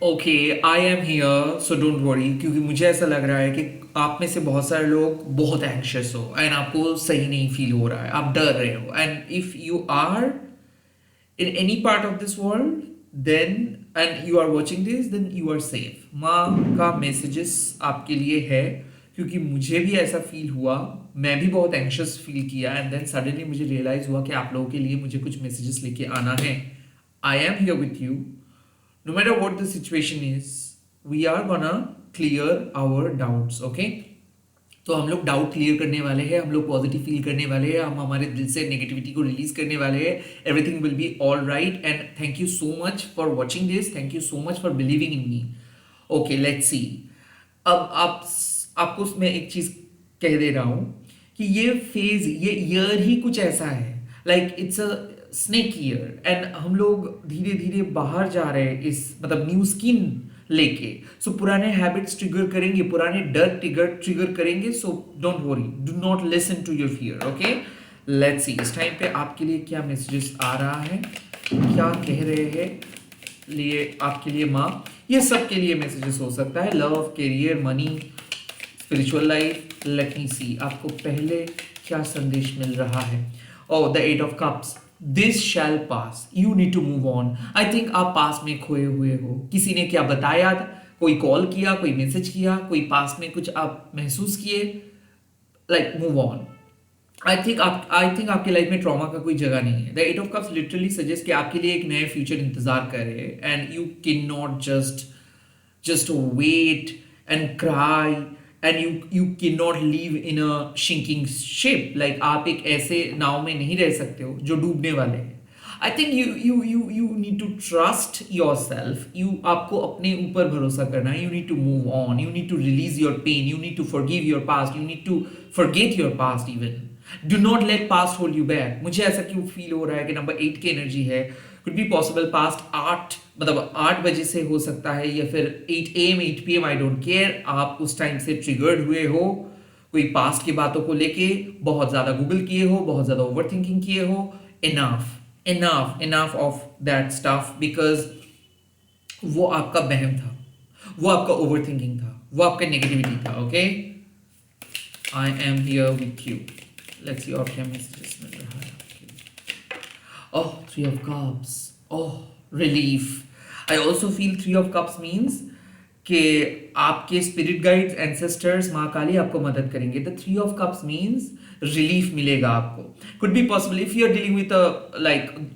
Okay, I am here so don't worry, क्योंकि मुझे ऐसा लग रहा है कि आप में से बहुत सारे लोग बहुत एंग्शियस हो एंड आपको सही नहीं फील हो रहा है, आप डर रहे हो। And if you are in any part of this world, then and you are watching this, then you are safe। माँ का मैसेजेस आपके लिए है, क्योंकि मुझे भी ऐसा फील हुआ, मैं भी बहुत एंग्शियस फील किया एंड देन सडनली मुझे रियलाइज हुआ कि आप लोगों के लिए मुझे कुछ मैसेजेस लेके आना है। I am here with you, no matter what the situation is, we are gonna clear our doubts, okay. तो हम लोग डाउट क्लियर करने वाले हैं, हम लोग पॉजिटिव फील करने वाले हैं, हम हमारे दिल से नेगेटिविटी को रिलीज करने वाले हैं। Everything will be all right and thank you so much for watching this, thank you so much for believing in me. Okay, let's सी। अब आपको मैं एक चीज कह दे रहा हूं कि ये फेज, ये ईयर ही कुछ ऐसा है, like it's a snake year and हम लोग धीरे धीरे बाहर जा रहे हैं इस मतलब न्यू स्किन लेके। सो पुराने हैबिट्स ट्रिगर करेंगे, पुराने डर ट्रिगर करेंगे। So don't worry, do not listen to your fear, okay. Let's see इस टाइम पे आपके लिए क्या मैसेजेस आ रहा है, क्या कह रहे हैं लिए आपके लिए माँ। ये सब के लिए मैसेजेस हो सकता है, love, career, money, spiritual life. Let me see आपको पहले क्या संदेश मिल रहा है। Oh the eight of cups, this shall pass, you need to move on. I think आप पास में खोए हुए हो, किसी ने क्या बताया, कोई कॉल किया, कोई मैसेज किया, कोई पास में कुछ आप महसूस किए, like move on. I think आपकी लाइफ में ट्रॉमा का कोई जगह नहीं है। The eight of cups literally suggest कि आपके लिए एक नए फ्यूचर इंतजार कर रहे हैं and you can not just wait and cry and you cannot live in a sinking ship, like आप एक ऐसे नाव में नहीं रह सकते हो जो डूबने वाले हैं। I think you need to trust yourself, you आपको अपने ऊपर भरोसा करना है। You need to move on, you need to release your pain, you need to forgive your past, you need to forget your past even. Do not let past hold you back. मुझे ऐसा क्यों feel हो रहा है कि number 8 की energy है, could be possible past 8 मतलब 8 बजे से हो सकता है या फिर 8 AM 8 PM, I don't care. आप उस टाइम से ट्रिगर्ड हुए हो, कोई पास्ट की बातों को लेके बहुत ज्यादा गूगल किए हो, बहुत ज्यादा ओवर थिंकिंग किए हो। Enough enough enough of that stuff, because वो आपका बहम था, वो आपका ओवर थिंकिंग था, वो आपका नेगेटिविटी था, okay. I am here with you. Let's see और क्या मैसेजेस मिल रहा है आपके लिए। Oh, Three of Cups. Oh, relief. I also feel Three of Cups means कि आपके स्पिरिट गाइड्स, एंसेस्टर्स, माँ काली आपको मदद करेंगे। The three of cups means relief मिलेगा आपको। Could be possible if you are dealing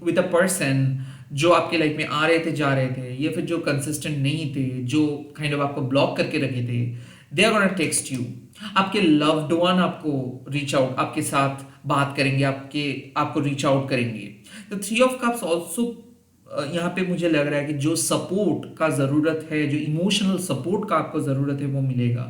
with a person जो आपके लाइफ में आ रहे थे, जा रहे थे, या फिर जो कंसिस्टेंट नहीं थे, जो काइंड ऑफ आपको ब्लॉक करके रखे थे, they are gonna text you. आपके लव्ड वन आपको रीच आउट, आपके साथ बात करेंगे, आपको रीच आउट करेंगे। The three of cups also यहाँ पे मुझे लग रहा है कि जो सपोर्ट का जरूरत है, जो इमोशनल सपोर्ट का आपको जरूरत है, वो मिलेगा।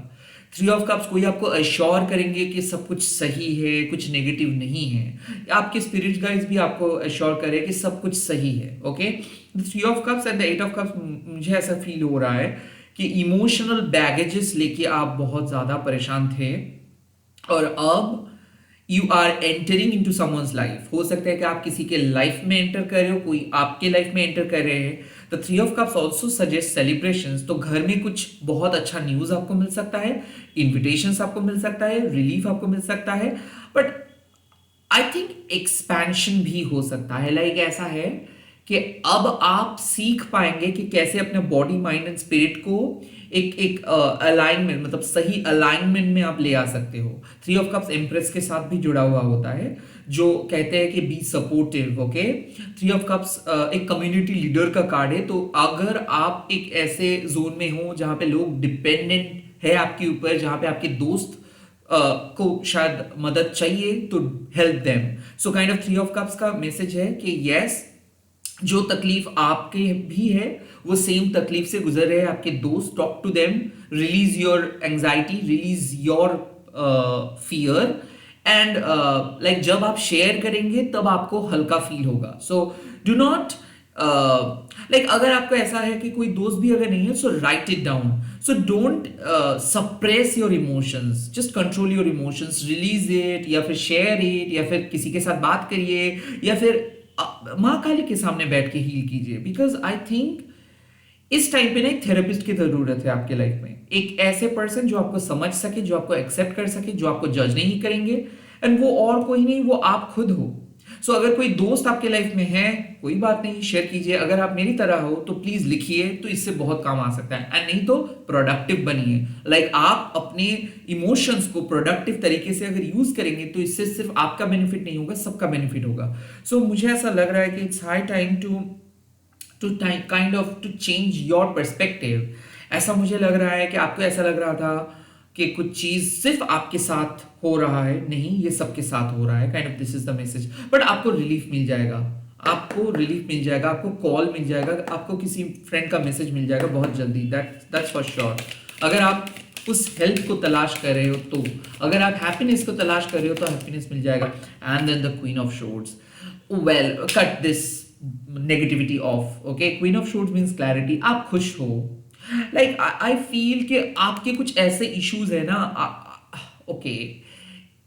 थ्री ऑफ कप्स कोई आपको अश्योर करेंगे कि सब कुछ सही है, कुछ नेगेटिव नहीं है। आपके स्पिरिट गाइड्स भी आपको अश्योर करें कि सब कुछ सही है, okay. Three of cups and the eight of cups, मुझे ऐसा फील हो रहा है कि इमोशनल बैगेजेस लेके आप बहुत ज्यादा परेशान थे और अब you are entering into someone's life. हो सकता है कि आप किसी के लाइफ में एंटर कर रहे हो, कोई आपके लाइफ में एंटर कर रहे हैं। The three of cups also suggest celebrations. तो घर में कुछ बहुत अच्छा न्यूज आपको मिल सकता है, इन्विटेशंस आपको मिल सकता है, रिलीफ आपको मिल सकता है, बट आई थिंक एक्सपेंशन भी हो सकता है। लाइक ऐसा है कि अब आप सीख पाएंगे कि कैसे अपने बॉडी, माइंड एंड स्पिरिट को एक अलाइनमेंट, मतलब सही अलाइनमेंट में आप ले आ सकते हो। थ्री ऑफ कप्स एम्प्रेस के साथ भी जुड़ा हुआ होता है, जो कहते हैं कि be supportive, okay. Three of cups एक कम्युनिटी लीडर का कार्ड है। तो अगर आप एक ऐसे जोन में हो जहां पे लोग डिपेंडेंट है आपके ऊपर, जहां पे आपके दोस्त को शायद मदद चाहिए, तो help them. So kind of three of cups का मैसेज है कि यस, जो तकलीफ आपके भी है, वो सेम तकलीफ से गुजर रहे हैं आपके दोस्त। Talk to them, release your anxiety, release your fear and like जब आप शेयर करेंगे तब आपको हल्का फील होगा। सो डू नॉट लाइक, अगर आपको ऐसा है कि कोई दोस्त भी अगर नहीं है, so write it down. So don't suppress your emotions, just control your emotions, release it, या फिर शेयर इट, या फिर किसी के साथ बात करिए, या फिर माँ काली के सामने बैठ के हील कीजिए। बिकॉज आई थिंक इस टाइम पे ना एक थेरेपिस्ट की जरूरत है आपके लाइफ में, एक ऐसे पर्सन जो आपको समझ सके, जो आपको एक्सेप्ट कर सके, जो आपको जज नहीं करेंगे, एंड वो और कोई नहीं, वो आप खुद हो। सो अगर कोई दोस्त आपके लाइफ में है, कोई बात नहीं, शेयर कीजिए। अगर आप मेरी तरह हो तो प्लीज लिखिए, तो इससे बहुत काम आ सकता है। एंड नहीं तो प्रोडक्टिव बनिए। लाइक आप अपने इमोशंस को प्रोडक्टिव तरीके से अगर यूज करेंगे तो इससे सिर्फ आपका बेनिफिट नहीं होगा, सबका बेनिफिट होगा। सो मुझे ऐसा लग रहा है कि it's high time to kind of to change your perspective. ऐसा मुझे लग रहा है कि आपको ऐसा लग रहा था कि कुछ चीज सिर्फ आपके साथ हो रहा है, नहीं, ये सबके साथ हो रहा है। Kind of this is the message. But आपको रिलीफ मिल जाएगा, आपको रिलीफ मिल जाएगा, आपको कॉल मिल जाएगा, आपको किसी फ्रेंड का मैसेज मिल जाएगा बहुत जल्दी, दैट्स फॉर श्योर। अगर आप उस हेल्थ को तलाश कर रहे हो तो, अगर आप हैप्पीनेस को तलाश कर रहे हो तो हैप्पीनेस मिल जाएगा। And then the queen of swords, well cut this negativity off, okay. Queen of swords means clarity. आप खुश हो, लाइक आई फील कि आपके कुछ ऐसे इश्यूज है ना, ओके,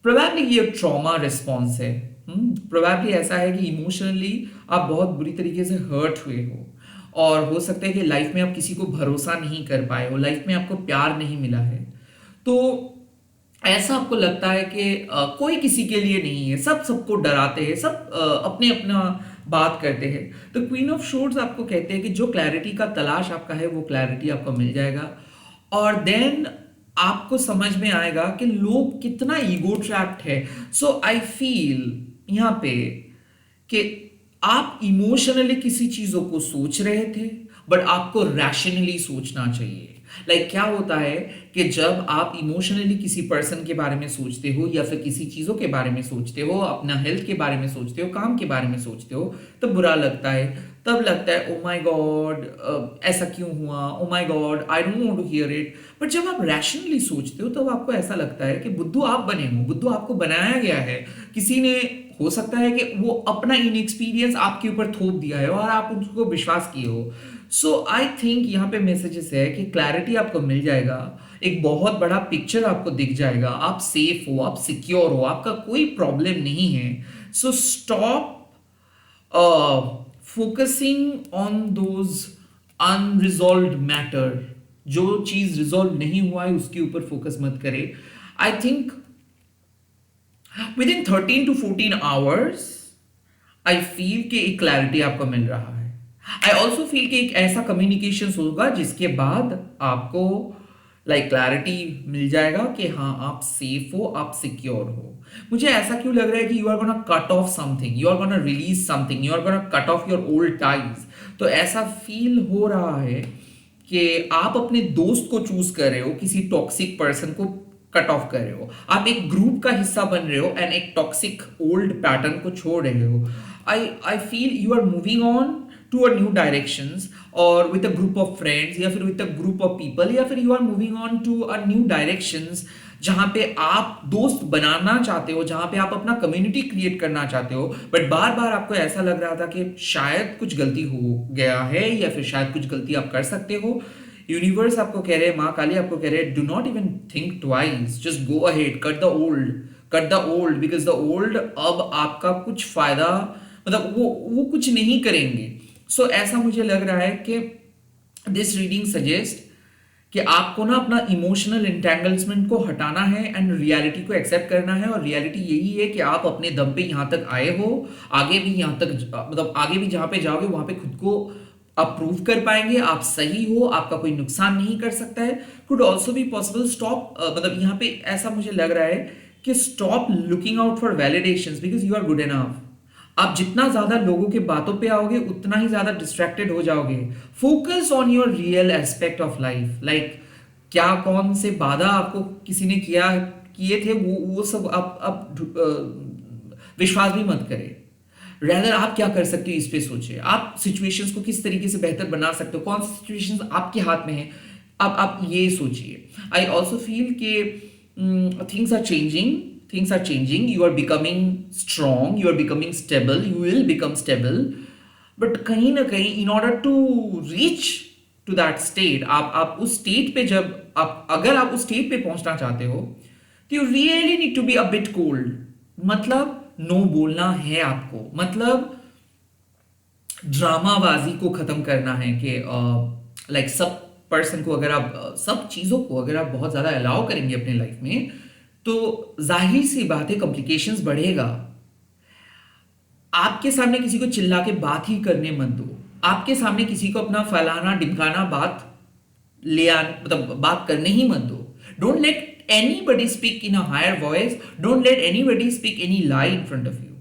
प्रोबेबली ये ट्रॉमा रिस्पॉन्स है। प्रोबेबली ऐसा है कि इमोशनली आप बहुत बुरी तरीके से हर्ट हुए हो, और हो सकता है कि लाइफ में आप किसी को भरोसा नहीं कर पाए हो, लाइफ में आपको प्यार नहीं मिला है। तो ऐसा आपको लगता है कि कोई किसी के लिए नहीं है, सब सबको डराते हैं, सब अपने अपना बात करते हैं। तो क्वीन ऑफ शोर्ड्स आपको कहते हैं कि जो क्लैरिटी का तलाश आपका है वो क्लैरिटी आपको मिल जाएगा। और देन आपको समझ में आएगा कि लोग कितना ईगो ट्रैप्ड है। सो आई फील यहाँ पे कि आप इमोशनली किसी चीजों को सोच रहे थे, बट आपको रैशनली सोचना चाहिए। क्या होता है कि जब आप इमोशनली किसी पर्सन के बारे में सोचते हो, या फिर किसी चीजों के बारे में सोचते हो, अपना हेल्थ के बारे में सोचते हो, काम के बारे में सोचते हो, तब बुरा लगता है, तब लगता है ओ माय गॉड ऐसा क्यों हुआ, oh my god I don't want to hear it. But जब आप रैशनली सोचते हो तब आपको ऐसा लगता है कि बुद्धू आप बने हो, बुद्धू आपको बनाया गया है, किसी ने, हो सकता है कि वो अपना इनएक्सपीरियंस आपके ऊपर थोप दिया है और आप उसको विश्वास किए हो। सो आई थिंक यहाँ पे मैसेजेस है कि क्लैरिटी आपको मिल जाएगा, एक बहुत बड़ा पिक्चर आपको दिख जाएगा, आप सेफ हो, आप सिक्योर हो, आपका कोई प्रॉब्लम नहीं है। So stop focusing on those unresolved matter. जो चीज रिजॉल्व नहीं हुआ है उसके ऊपर फोकस मत करें। I think with in 13 to 14 hours I feel कि एक क्लैरिटी आपको मिल रहा है। आई ऑल्सो फील कि एक ऐसा कम्युनिकेशन होगा जिसके बाद आपको क्लैरिटी मिल जाएगा कि हाँ आप सेफ हो, आप सिक्योर हो। मुझे ऐसा क्यों लग रहा है कि you are gonna cut off something, you are gonna release something, you are gonna cut off your old ties. तो ऐसा फील हो रहा है कि आप अपने दोस्त को चूज कर रहे हो, किसी टॉक्सिक पर्सन को कट ऑफ कर रहे हो, आप एक ग्रुप का हिस्सा बन रहे हो एंड एक टॉक्सिक ओल्ड पैटर्न को छोड़ रहे हो। I feel you are moving on to a new directions, और with a group of friends, या फिर with a group of people, या फिर you are moving on to a new directions जहां पे आप दोस्त बनाना चाहते हो, जहां पे आप अपना कम्युनिटी क्रिएट करना चाहते हो। बट बार बार आपको ऐसा लग रहा था कि शायद कुछ गलती हो गया है, या फिर शायद कुछ गलती आप कर सकते हो। यूनिवर्स आपको कह रहे हैं, माँ काली आपको कह रहे हैं, do not even think twice, just go ahead, cut the old, because the old अब आपका कुछ फायदा, मतलब वो कुछ नहीं करेंगे। सो ऐसा मुझे लग रहा है कि दिस रीडिंग सजेस्ट कि आपको ना अपना इमोशनल इंटेंगल्समेंट को हटाना है एंड रियलिटी को एक्सेप्ट करना है। और रियलिटी यही है कि आप अपने दम पे यहां तक आए हो, आगे भी यहां तक, मतलब आगे भी जहां पे जाओगे वहां पे खुद को अप्रूव कर पाएंगे, आप सही हो, आपका कोई नुकसान नहीं कर सकता है। Could also be possible stop, मतलब यहाँ पे ऐसा मुझे लग रहा है कि stop looking out for validations, because you are good enough. आप जितना ज्यादा लोगों के बातों पे आओगे उतना ही ज्यादा डिस्ट्रैक्टेड हो जाओगे। Focus on your real aspect of life, क्या कौन से बाधा आपको किसी ने किए थे, वो सब आप विश्वास भी मत करें। रैदर आप क्या कर सकते हो इस पे सोचिए, आप सिचुएशंस को किस तरीके से बेहतर बना सकते हो, कौन सी सिचुएशंस आपके हाथ में है, आप ये सोचिए। आई ऑल्सो फील कि things are changing, things are changing, you are becoming strong, you are becoming stable, you will become stable, but कहीं ना कहीं in order to reach to that state, आप उस स्टेट पे, जब आप, अगर आप उस स्टेट पे पहुंचना चाहते हो तो you really need to be a bit cold। मतलब नो बोलना है आपको, मतलब ड्रामाबाजी को खत्म करना है कि लाइक सब पर्सन को अगर आप सब चीज़ों को अगर आप बहुत ज़्यादा अलाउ करेंगे अपने लाइफ में, तो जाहिर सी बात है कॉम्प्लिकेशंस बढ़ेगा। आपके सामने किसी को चिल्ला के बात ही करने मत दो। आपके सामने किसी को अपना फलाना ढिमकाना बात मतलब बात करने ही मत दो। Don't let anybody speak in a higher voice, don't let anybody speak any lie in front of you.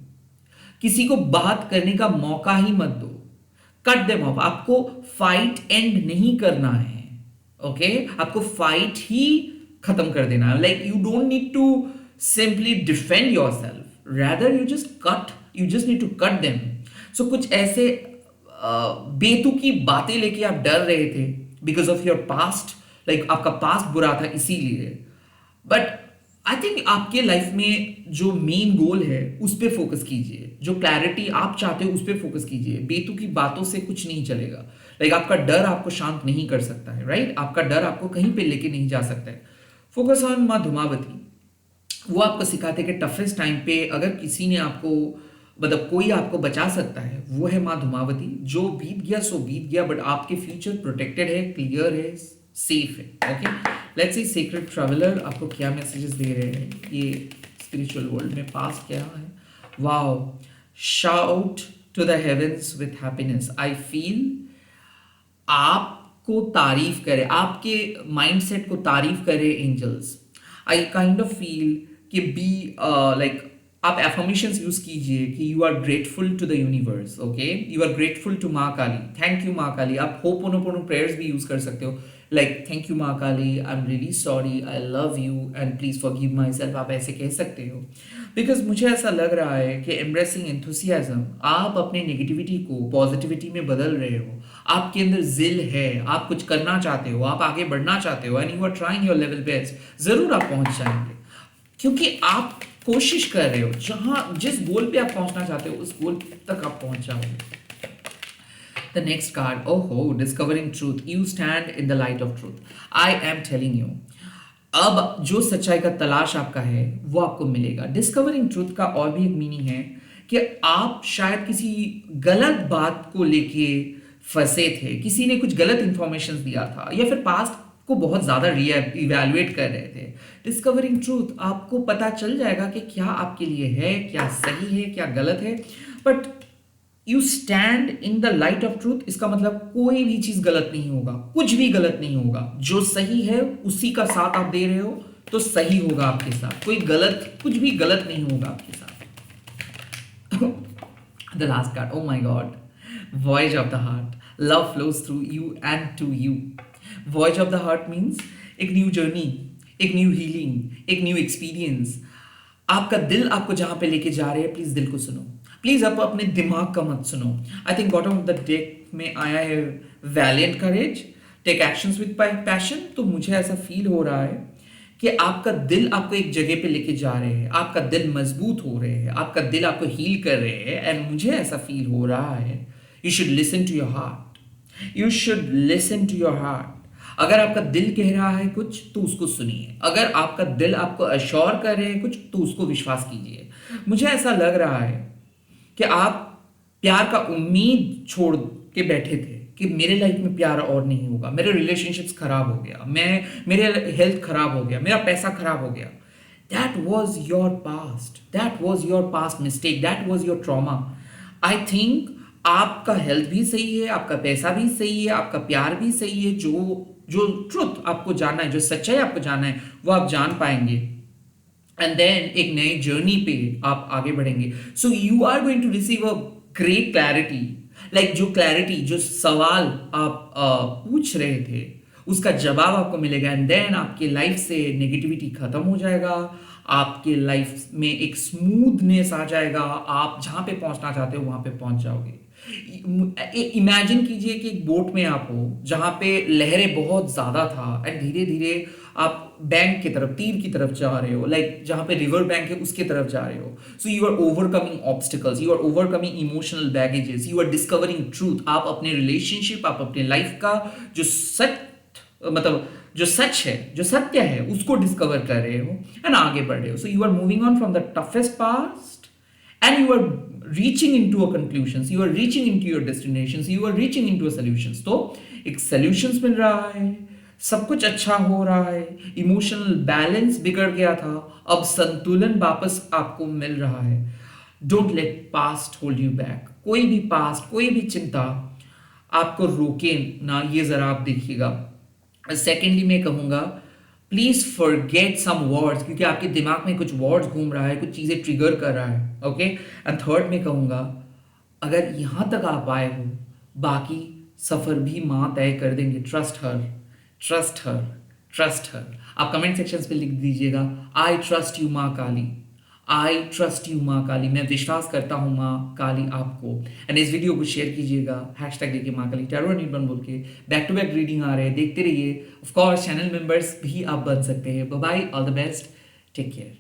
किसी को बात करने का मौका ही मत दो। Cut them off. आपको फाइट एंड नहीं करना है, ओके आपको फाइट ही खत्म कर देना है। Like you don't need to simply defend your self, rather you just need to cut them. So कुछ ऐसे बेतुकी बातें लेके आप डर रहे थे because of your past, like आपका पास्ट बुरा था इसीलिए। बट आई थिंक आपके लाइफ में जो मेन गोल है उस पर फोकस कीजिए, जो क्लैरिटी आप चाहते हो उस पर फोकस कीजिए। बेतुकी बातों से कुछ नहीं चलेगा। लाइक आपका डर आपको शांत नहीं कर सकता है, राइट? आपका डर आपको कहीं पे लेके नहीं जा सकता है। फोकस ऑन माँ धुमावती। वो आपको सिखाते कि टफेस्ट टाइम पे अगर किसी ने आपको मतलब कोई आपको बचा सकता है वो है माँ धुमावती। जो बीत गया सो बीत गया, बट आपके फ्यूचर प्रोटेक्टेड है, क्लियर है, सेफ है। Okay, let's C secret traveller आपको क्या मैसेजेस दे रहे हैं ये स्पिरिचुअल वर्ल्ड में। पास क्या है? Wow, shout to the heavens with happiness. I feel आपको तारीफ करे, आपके माइंडसेट को तारीफ करे angels. I kind of feel कि बी लाइक आप एफर्मेशंस यूज कीजिए कि you are grateful to the universe. Okay, you are grateful to माँ काली। थैंक यू माँ काली। आप होपोनोपोनो प्रेयर्स भी यूज कर सकते हो, like thank you Maa Kali, I am really sorry, I love you and please forgive my self. आप ऐसे कह सकते हो बिकॉज मुझे ऐसा लग रहा है कि एम्ब्रेसिंग एंथुसियाज्म, आप अपने नेगेटिविटी को पॉजिटिविटी में बदल रहे हो। आपके अंदर जिल है, आप कुछ करना चाहते हो, आप आगे बढ़ना चाहते हो and you are trying your level best. जरूर आप पहुंच जाएंगे क्योंकि आप कोशिश कर रहे हो। जहां जिस गोल पे आप पहुंचना चाहते हो उस गोल तक आप पहुंच जाओगे। द नेक्स्ट कार्ड, ओहो, discovering truth. You stand in the light of truth. I am telling you, अब जो सच्चाई का तलाश आपका है वो आपको मिलेगा। डिस्कवरिंग ट्रूथ का और भी एक मीनिंग है कि आप शायद किसी गलत बात को लेके फंसे थे, किसी ने कुछ गलत इंफॉर्मेशन दिया था या फिर पास्ट को बहुत ज्यादा इवैल्यूएट कर रहे थे। डिस्कवरिंग ट्रूथ, आपको पता चल जाएगा कि क्या आपके लिए है, क्या सही है, क्या गलत है। But you stand in the light of truth, इसका मतलब कोई भी चीज गलत नहीं होगा, कुछ भी गलत नहीं होगा। जो सही है उसी का साथ आप दे रहे हो तो सही होगा आपके साथ। कोई गलत, कुछ भी गलत नहीं होगा आपके साथ। The last card, oh my god, voice of the heart. Love flows through you and to you. Voice of the heart means एक न्यू जर्नी, एक न्यू हीलिंग, एक न्यू एक्सपीरियंस। आपका दिल आपको जहां पे लेके जा रहे हैं, प्लीज दिल को सुनो। प्लीज आप अपने दिमाग का मत सुनो। I think bottom of the deck में आया है valiant courage, take actions with passion. तो मुझे ऐसा फील हो रहा है कि आपका दिल आपको एक जगह पे लेके जा रहे हैं, आपका दिल मजबूत हो रहे हैं, आपका दिल आपको हील कर रहे हैं। एंड मुझे ऐसा फील हो रहा है you should listen to your heart, you should listen to your heart. अगर आपका दिल कह रहा है कुछ तो उसको सुनिए, अगर आपका दिल आपको अश्योर कर रहे हैं कुछ तो उसको विश्वास कीजिए। मुझे ऐसा लग रहा है कि आप प्यार का उम्मीद छोड़ के बैठे थे कि मेरे लाइफ में प्यार और नहीं होगा, मेरे रिलेशनशिप्स खराब हो गया, मेरे हेल्थ खराब हो गया, मेरा पैसा खराब हो गया। That was your past, that was your past mistake, that was your trauma. I think आपका हेल्थ भी सही है, आपका पैसा भी सही है, आपका प्यार भी सही है। जो ट्रुथ आपको जानना है, जो सच्चाई आपको जानना है वो आप जान पाएंगे एंड देन एक नई जर्नी पे आप आगे बढ़ेंगे। So you are going to receive a great clarity. Like जो क्लैरिटी, जो सवाल आप पूछ रहे थे उसका जवाब आपको मिलेगा एंड देन आपके लाइफ से नेगेटिविटी खत्म हो जाएगा, आपके लाइफ में एक स्मूथनेस आ जाएगा, आप जहां पे पहुंचना चाहते हो वहां पे पहुंच जाओगे। इमेजिन कीजिए कि एक बोट में आप हो जहां पे लहरें बहुत ज्यादा था एंड धीरे धीरे आप बैंक की तरफ, तीर की तरफ जा रहे हो, लाइक जहां पे रिवर बैंक है उसके तरफ जा रहे हो। So you are overcoming obstacles, you are overcoming emotional baggages, you are discovering truth. आप अपने रिलेशनशिप, आप अपने लाइफ का जो जो सच है, जो सत्य है उसको डिस्कवर कर रहे हो एंड आगे बढ़ रहे हो। So you are moving on from the toughest past and you are reaching into a conclusions, you are reaching into your destinations, you are reaching into a solutions. तो एक solutions मिल रहा है, सब कुछ अच्छा हो रहा है, इमोशनल बैलेंस बिगड़ गया था, अब संतुलन वापस आपको मिल रहा है. Don't let past hold you back. कोई भी पास्ट, कोई भी चिंता आपको रोके ना, ये जरा आप देखिएगा. सेकेंडली मैं कहूंगा, प्लीज फॉरगेट सम वर्ड्स, क्योंकि आपके दिमाग में कुछ वर्ड्स घूम रहा है, कुछ चीजें ट्रिगर कर रहा है. ओके. एंड थर्ड में कहूंगा, अगर यहां तक आप आए हो, बाकी सफर भी मां तय कर देंगे. Trust her, trust her, trust her. आप कमेंट सेक्शंस पे लिख दीजिएगा, I trust you Maa Kali, I trust you Maa काली. मैं विश्वास करता हूँ माँ काली आपको. एंड इस वीडियो को शेयर कीजिएगा, हैशटैग लेके माँ काली टैरो निर्बन बोल के. बैक टू बैक रीडिंग आ रहे हैं, देखते रहिए. ऑफ कोर्स चैनल मेंबर्स भी आप बन सकते हैं. Bye bye, all the best, take care.